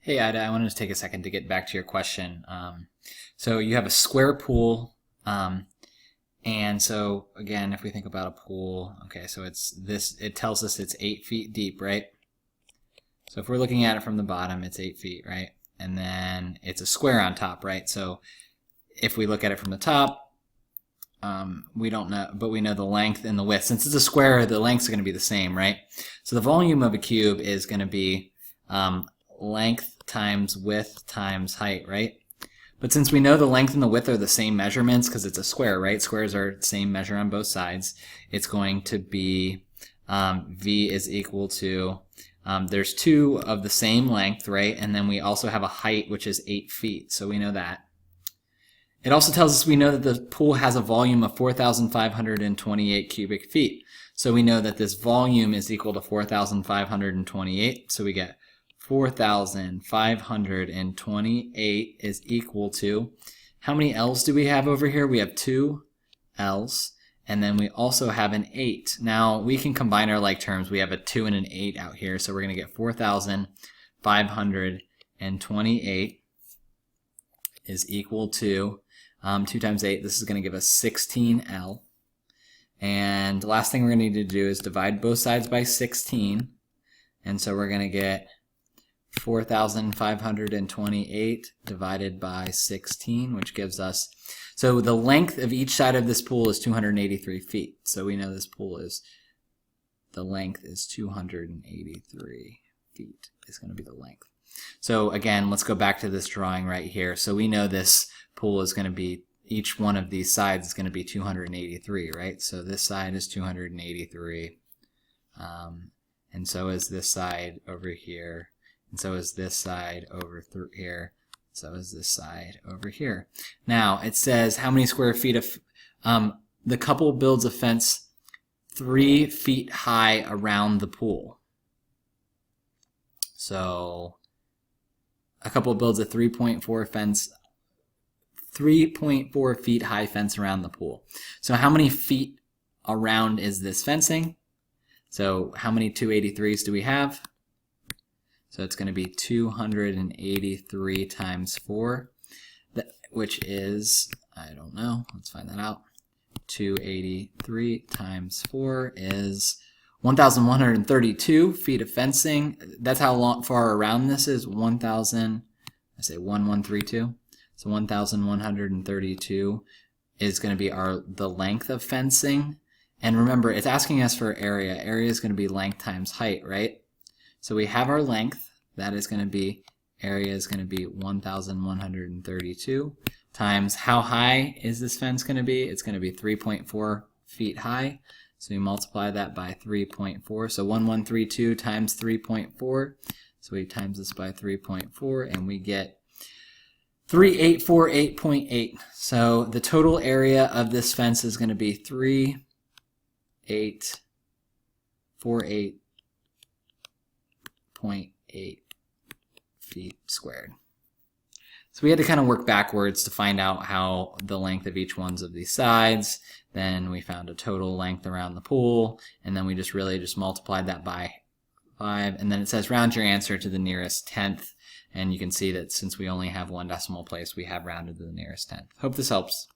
Hey, Ida, I wanted to take a second to get back to your question. So you have a square pool, and so again, if we think about a pool, okay, so it's this, it tells us it's 8 feet deep, right? So if we're looking at it from the bottom, it's 8 feet, right? And then it's a square on top, right? So if we look at it from the top, we don't know, but we know the length and the width. Since it's a square, the lengths are going to be the same, right? So the volume of a cube is going to be length times width times height, right? But since we know the length and the width are the same measurements because it's a square, right? Squares are the same measure on both sides. It's going to be V is equal to, there's two of the same length, right? And then we also have a height, which is 8 feet. So we know that. It also tells us we know that the pool has a volume of 4,528 cubic feet. So we know that this volume is equal to 4,528. So we get 4,528 is equal to, how many L's do we have over here? We have 2 L's, and then we also have an 8. Now we can combine our like terms. We have a 2 and an 8 out here, so we're going to get 4,528 is equal to 2 times 8. This is going to give us 16L. And the last thing we're going to need to do is divide both sides by 16. And so we're going to get 4,528 divided by 16, which gives us, so the length of each side of this pool is 283 feet. So we know this pool is, the length is 283 feet is going to be the length. So again, let's go back to this drawing right here. So we know this pool is going to be, each one of these sides is going to be 283, right? So this side is 283, and so is this side over here. And so is this side over here. So is this side over here. Now, it says how many square feet of, the couple builds a fence 3 feet high around the pool. So a couple builds a 3.4 feet high fence around the pool. So how many feet around is this fencing? So how many 283s do we have? So it's going to be 283 times 4, which is, I don't know, let's find that out. 283 times 4 is 1,132 feet of fencing. That's how far around this is, 1132. So 1,132 is going to be the length of fencing. And remember, it's asking us for area. Area is going to be length times height, right? So we have our length, that is going to be, area is going to be 1,132 times how high is this fence going to be? It's going to be 3.4 feet high. So we multiply that by 3.4. So 1132 times 3.4. So we times this by 3.4 and we get 3848.8. So the total area of this fence is going to be 3848.8 feet squared. So we had to kind of work backwards to find out how the length of each ones of these sides. Then we found a total length around the pool, and then we just multiplied that by 5. And then it says round your answer to the nearest tenth. And you can see that since we only have one decimal place, we have rounded to the nearest tenth. Hope this helps.